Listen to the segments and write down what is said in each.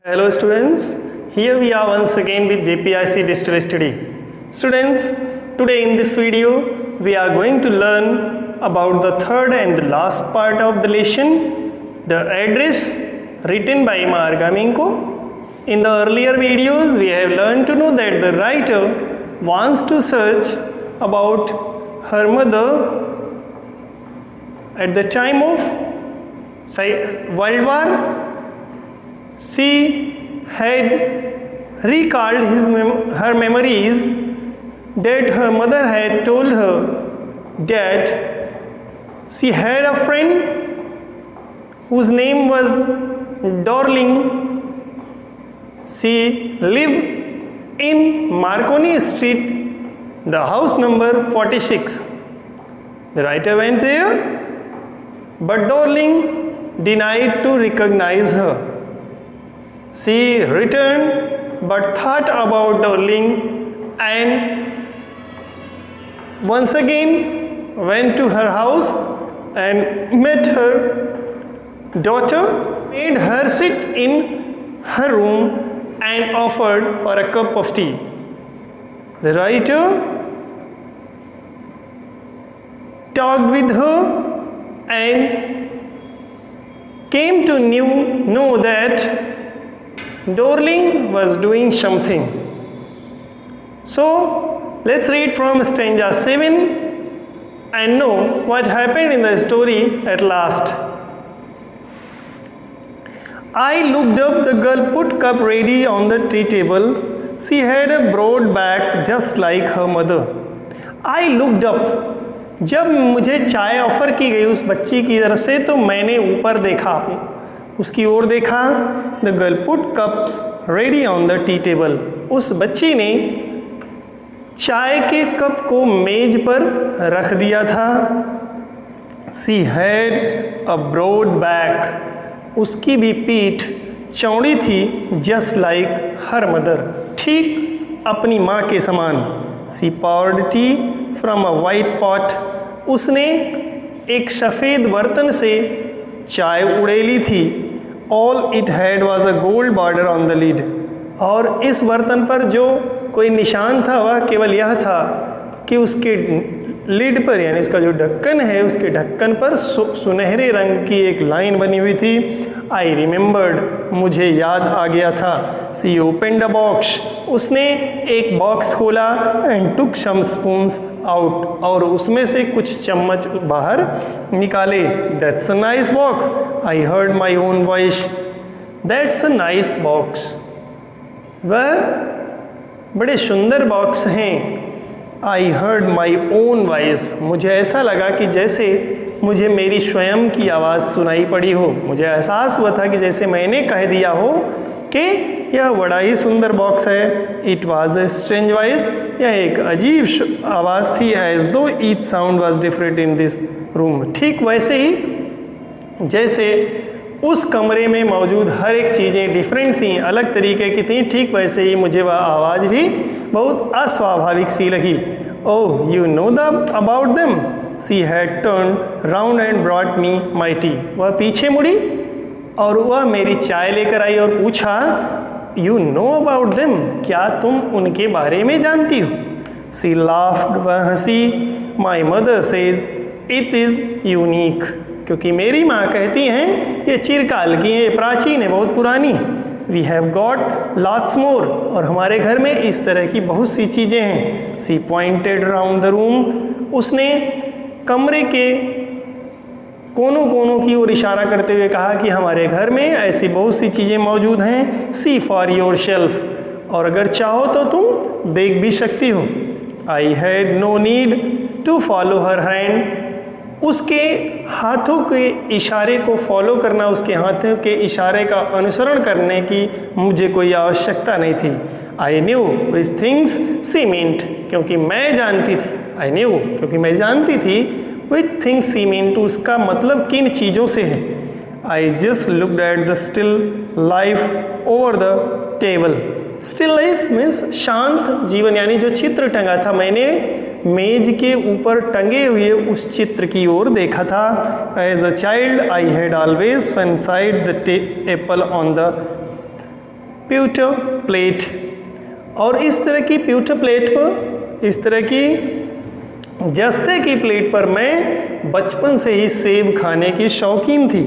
Hello students, here we are once again with JPIC Digital Study. Students, today in this video we are going to learn about the third and the last part of the lesson, the address written by Margaminko. In the earlier videos we have learned to know that the writer wants to search about her mother at the time of World War. She had recalled her memories that her mother had told her that she had a friend whose name was Dorling. She lived in Marconi Street, the house number 46. The writer went there, but Dorling denied to recognize her. She returned but thought about Dorling and once again went to her house and met her daughter, made her sit in her room and offered for a cup of tea. The writer talked with her and came to know that Dorling was doing something. So let's read from stanza 7 and know what happened in the story at last. I looked up, the girl put cup ready on the tea table. She had a broad back just like her mother. I looked up. जब मुझे चाय offer की गई उस बच्ची की तरफ से तो मैंने ऊपर देखा, उसकी ओर देखा. The girl put cups ready on the tea table. उस बच्ची ने चाय के कप को मेज पर रख दिया था. She had a broad back. उसकी भी पीठ चौड़ी थी. Just like her mother. ठीक अपनी माँ के समान. She poured tea from a white pot. उसने एक सफ़ेद बर्तन से चाय उड़ेली थी. All it had was a gold border on the lid. और इस बर्तन पर जो कोई निशान था वह केवल यह था कि उसके लीड पर यानी इसका जो ढक्कन है उसके ढक्कन पर सुनहरे रंग की एक लाइन बनी हुई थी. I remembered. मुझे याद आ गया था. She opened a box. उसने एक बॉक्स खोला and took some spoons out. और उसमें से कुछ चम्मच बाहर निकाले. That's a nice box. I heard my own voice. That's a nice box. वह बड़े सुंदर बॉक्स हैं. I heard my own voice. मुझे ऐसा लगा कि जैसे मुझे मेरी स्वयं की आवाज़ सुनाई पड़ी हो. मुझे एहसास हुआ था कि जैसे मैंने कह दिया हो कि यह बड़ा ही सुंदर बॉक्स है. It was a strange voice. यह एक अजीब आवाज़ थी. एज दो each sound was different in this room. ठीक वैसे ही जैसे उस कमरे में मौजूद हर एक चीज़ें डिफरेंट थीं, अलग तरीके की थीं, ठीक वैसे ही मुझे वह आवाज़ भी बहुत अस्वाभाविक सी लगी. Oh you know the about them. She had turn round and brought me my T. वह पीछे मुड़ी और वह मेरी चाय लेकर आई और पूछा, यू नो अबाउट देम. क्या तुम उनके बारे में जानती हो. सी लाफ्ड. वह हंसी. My mother says it is unique. क्योंकि मेरी माँ कहती हैं ये चिरकाल की है, प्राचीन है, बहुत पुरानी. We have got lots more. और हमारे घर में इस तरह की बहुत सी चीज़ें हैं. सी पॉइंटेड राउंड द रूम. उसने कमरे के कोनों कोनों की ओर इशारा करते हुए कहा कि हमारे घर में ऐसी बहुत सी चीज़ें मौजूद हैं. See for your shelf. और अगर चाहो तो तुम देख भी सकती हो. I had no need to follow her hand. उसके हाथों के इशारे को फॉलो करना, उसके हाथों के इशारे का अनुसरण करने की मुझे कोई आवश्यकता नहीं थी. I knew which things she meant. क्योंकि मैं जानती थी. आई न्यू क्योंकि मैं जानती थी विच थिंग्स सी मींट. उसका मतलब किन चीज़ों से है. I just looked at the still life over the table. Still life means शांत जीवन, यानी जो चित्र टंगा था मैंने मेज के ऊपर टंगे हुए उस चित्र की ओर देखा था। As a child I had always fancied the apple on the pewter plate, और इस तरह की pewter प्लेट पर, इस तरह की जस्ते की प्लेट पर मैं बचपन से ही सेब खाने की शौकीन थी।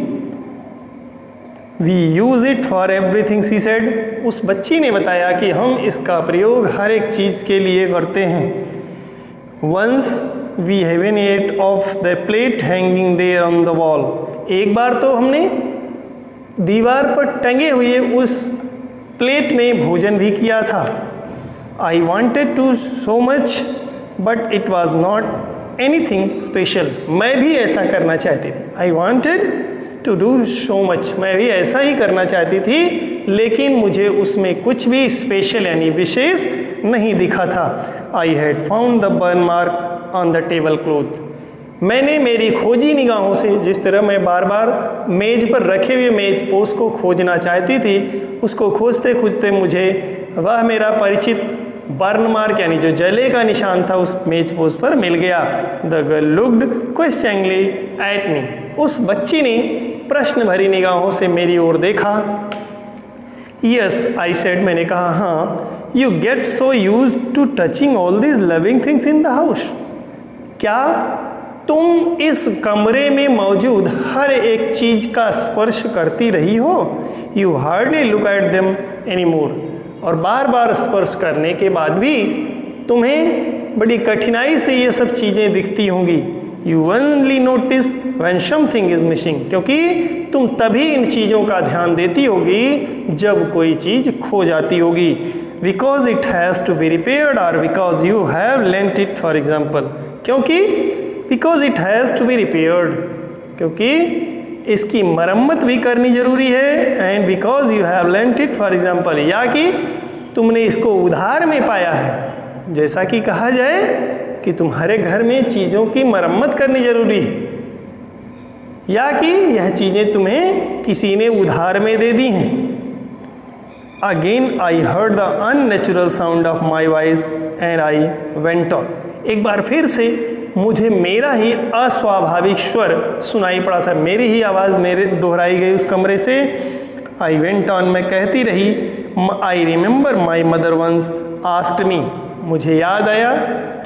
We use it for everything, she said. उस बच्ची ने बताया कि हम इसका प्रयोग हर एक चीज़ के लिए करते हैं। Once we even ate off the plate hanging there on the wall. एक बार तो हमने दीवार पर टंगे हुए उस प्लेट में भोजन भी किया था। I wanted to so much, but it was not anything special. मैं भी ऐसा करना चाहती थी। I wanted to do so much. मैं भी ऐसा ही करना चाहती थी, लेकिन मुझे उसमें कुछ भी स्पेशल यानी विशेष नहीं दिखा था। I had found the burn mark on the table cloth. मैंने मेरी खोजी निगाहों से, जिस तरह मैं बार बार मेज पर रखे हुए मेज पोस्ट को खोजना चाहती थी, उसको खोजते खोजते मुझे वह मेरा परिचित बर्न मार्क यानी जो जले का निशान था उस मेज पोस्ट पर मिल गया। The girl looked questioningly at me. उस बच्ची ने प्रश्न भरी निगाहों से मेरी ओर देखा। यस आई सेड, मैंने कहा हाँ। You get so used to touching all these loving things in the house. क्या तुम इस कमरे में मौजूद हर एक चीज का स्पर्श करती रही हो? You hardly look at them any more. और बार बार स्पर्श करने के बाद भी तुम्हें बड़ी कठिनाई से ये सब चीज़ें दिखती होंगी। You only notice when something is missing, क्योंकि तुम तभी इन चीज़ों का ध्यान देती होगी जब कोई चीज़ खो जाती होगी। Because it has to be repaired और because you have lent it for example. क्योंकि because it has to be repaired, क्योंकि इसकी मरम्मत भी करनी जरूरी है। And because you have lent it for example, या कि तुमने इसको उधार में पाया है। जैसा कि कहा जाए कि तुम्हारे घर में चीज़ों की मरम्मत करनी जरूरी है, या कि यह चीज़ें तुम्हें किसी ने उधार में दे दी हैं। Again I heard the unnatural sound of my voice and I went on. एक बार फिर से मुझे मेरा ही अस्वाभाविक स्वर सुनाई पड़ा था, मेरी ही आवाज़ मेरे दोहराई गई उस कमरे से। आई वेंट ऑन, मैं कहती रही। I remember my mother once asked me. मुझे याद आया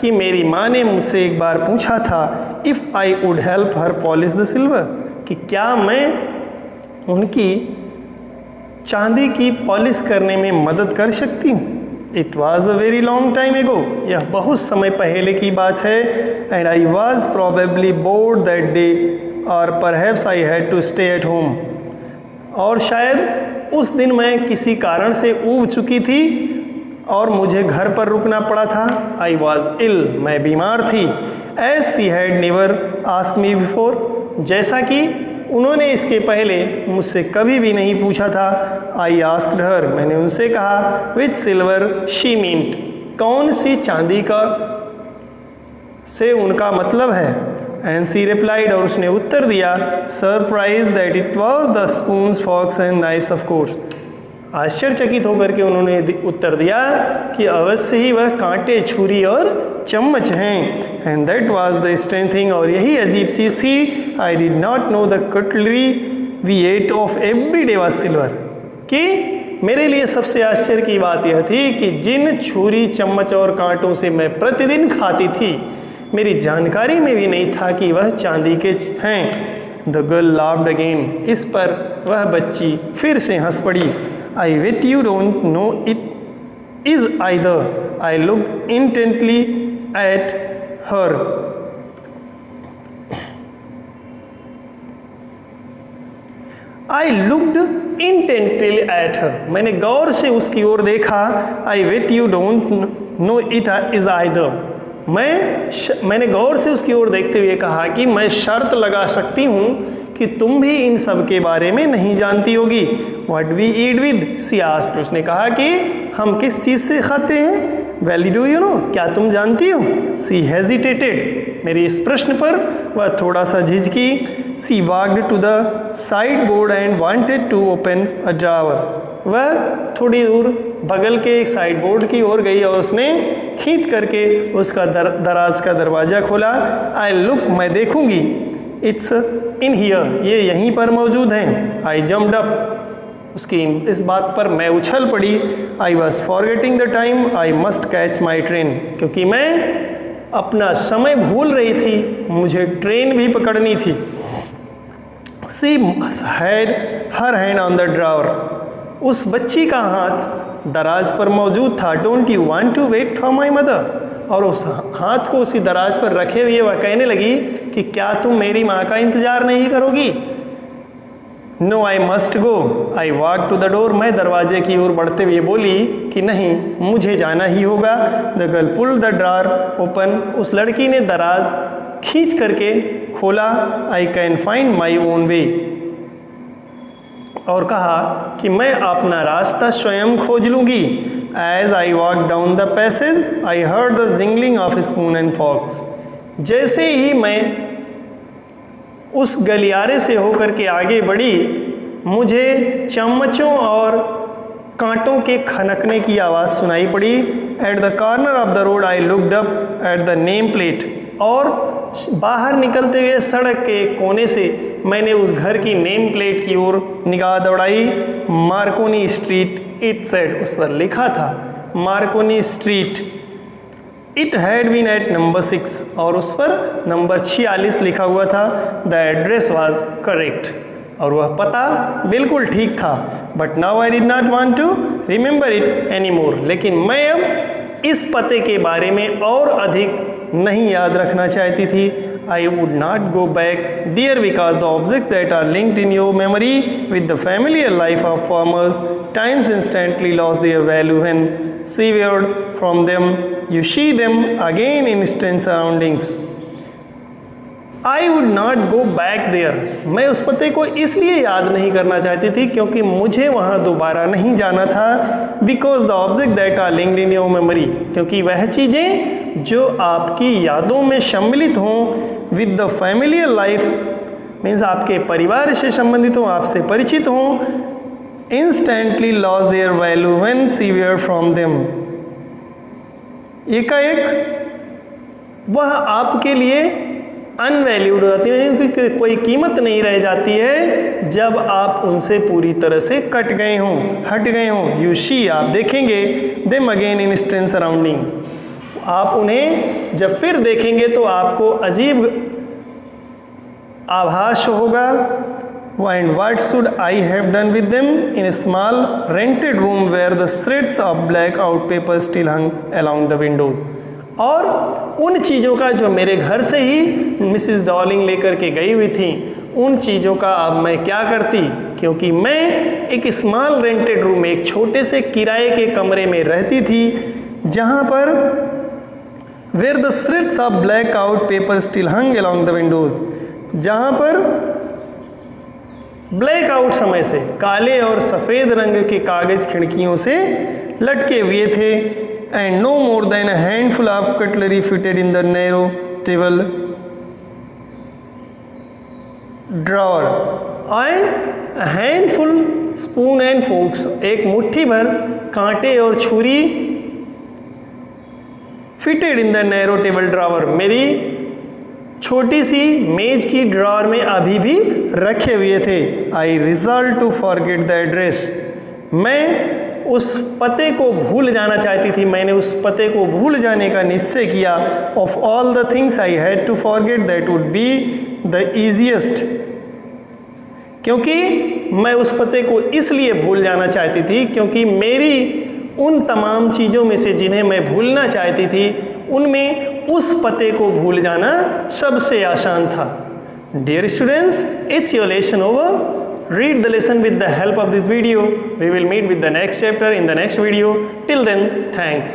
कि मेरी माँ ने मुझसे एक बार पूछा था, if I would help her polish the silver, कि क्या मैं उनकी चांदी की पॉलिश करने में मदद कर सकती हूँ। It was a very long time ago, यह बहुत समय पहले की बात है। And I was probably bored that day और perhaps I had to stay at home. और शायद उस दिन मैं किसी कारण से ऊब चुकी थी और मुझे घर पर रुकना पड़ा था। आई वॉज इल, मैं बीमार थी। As she had never asked me before, जैसा कि उन्होंने इसके पहले मुझसे कभी भी नहीं पूछा था। आई आस्क्ड हर, मैंने उनसे कहा, विच सिल्वर शी मीन्ट, कौन सी चांदी का से उनका मतलब है। एंड सी रिप्लाइड, और उसने उत्तर दिया, surprise that it was the spoons forks and knives of course. आश्चर्यचकित होकर के उन्होंने उत्तर दिया कि अवश्य ही वह कांटे, छुरी और चम्मच हैं। And that was the strange thing, और यही अजीब चीज़ थी। I did not know the cutlery we ate off every day was silver, कि मेरे लिए सबसे आश्चर्य की बात यह थी कि जिन छुरी, चम्मच और कांटों से मैं प्रतिदिन खाती थी, मेरी जानकारी में भी नहीं था कि वह चांदी के हैं। द गर्ल लाफ्ड अगेन, इस पर वह बच्ची फिर से हंस पड़ी। I bet you don't know it is either. I looked intently at her. I looked intently at her. मैंने गौर से उसकी ओर देखा। I bet you don't know it is either. मैंने गौर से उसकी ओर देखते हुए कहा कि मैं शर्त लगा सकती हूँ कि तुम भी इन सब के बारे में नहीं जानती होगी। What we eat with? She asked. उसने कहा कि हम किस चीज़ से खाते हैं। Well, do you know? क्या तुम जानती हो? She hesitated. मेरे इस प्रश्न पर वह थोड़ा सा झिझकी। She walked to the sideboard and wanted to open a drawer. वह थोड़ी दूर बगल के एक साइड बोर्ड की ओर गई और उसने खींच करके उसका दराज का दरवाज़ा खोला। I look, मैं देखूंगी। इट्स इन हियर, ये यहीं पर मौजूद हैं। आई जम्प्ड अप, उसकी इस बात पर मैं उछल पड़ी। I was forgetting the time, I must catch my train, क्योंकि मैं अपना समय भूल रही थी, मुझे ट्रेन भी पकड़नी थी। She had her hand on the drawer, उस बच्ची का हाथ दराज पर मौजूद था। Don't you want to wait for my mother, और उस हाथ को उसी दराज पर रखे हुए वह कहने लगी कि क्या तुम मेरी माँ का इंतजार नहीं करोगी। No I must go, I walk to the door, मैं दरवाजे की ओर बढ़ते हुए बोली कि नहीं, मुझे जाना ही होगा। The girl pull the drawer open, उस लड़की ने दराज खींच करके खोला। I can find my own way, और कहा कि मैं अपना रास्ता स्वयं खोज लूँगी। As I walk down the passage I heard the jingling of spoon and forks, जैसे ही मैं उस गलियारे से होकर के आगे बढ़ी, मुझे चम्मचों और कांटों के खनकने की आवाज़ सुनाई पड़ी। At the corner of the road I looked up at the name plate, और बाहर निकलते हुए सड़क के कोने से मैंने उस घर की नेम प्लेट की ओर निगाह दौड़ाई। मार्कोनी स्ट्रीट इट सेड, उस पर लिखा था Marconi street. It had been at number 6, और उस पर नंबर 46 लिखा हुआ था। द एड्रेस वॉज करेक्ट, और वह पता बिल्कुल ठीक था। But now I did not want to remember it any more, लेकिन मैं अब इस पते के बारे में और अधिक नहीं याद रखना चाहती थी। I would not go back there because the objects that are linked in your memory with the familiar life of former times instantly lost their value when severed from them. You see them again in strange surroundings. I would not go back there. मैं उस पते को इसलिए याद नहीं करना चाहती थी क्योंकि मुझे वहाँ दोबारा नहीं जाना था। Because the objects that are linked in your memory, क्योंकि वह चीज़ें जो आपकी यादों में सम्मिलित हों, with the familiar life means आपके परिवार से संबंधित हों, आपसे परिचित हों, instantly loss their value when severe from them, एकाएक वह आपके लिए अनवैल्यूड हो जाती है, क्योंकि कोई कीमत नहीं रह जाती है जब आप उनसे पूरी तरह से कट गए हों, हट गए हों। यू शी, आप देखेंगे them again in strange surrounding, आप उन्हें जब फिर देखेंगे तो आपको अजीब आभास होगा। And what should I have done with them in a small rented room where the shreds of black out paper still hung along the windows, और उन चीज़ों का जो मेरे घर से ही मिसिस डॉलिंग लेकर के गई हुई थी, उन चीज़ों का अब मैं क्या करती, क्योंकि मैं एक स्मॉल रेंटेड रूम, एक छोटे से किराए के कमरे में रहती थी, जहाँ पर where the shreds of black out paper still hung along the windows, जहाँ पर ब्लैक आउट समय से काले और सफ़ेद रंग के कागज़ खिड़कियों से लटके हुए थे। And no more than a handful of cutlery fitted in the narrow table drawer and a handful spoon and forks, एक मुट्ठी भर कांटे और छुरी fitted in the narrow table drawer, मेरी छोटी सी मेज की ड्रॉवर में अभी भी रखे हुए थे। I resolve to forget the address, मैं उस पते को भूल जाना चाहती थी, मैंने उस पते को भूल जाने का निश्चय किया। Of all the things I had to forget that would be the easiest, क्योंकि मैं उस पते को इसलिए भूल जाना चाहती थी क्योंकि मेरी उन तमाम चीज़ों में से जिन्हें मैं भूलना चाहती थी, उनमें उस पते को भूल जाना सबसे आसान था। Dear students, it's your lesson over. Read the lesson with the help of this video. We will meet with the next chapter in the next video. Till then, thanks.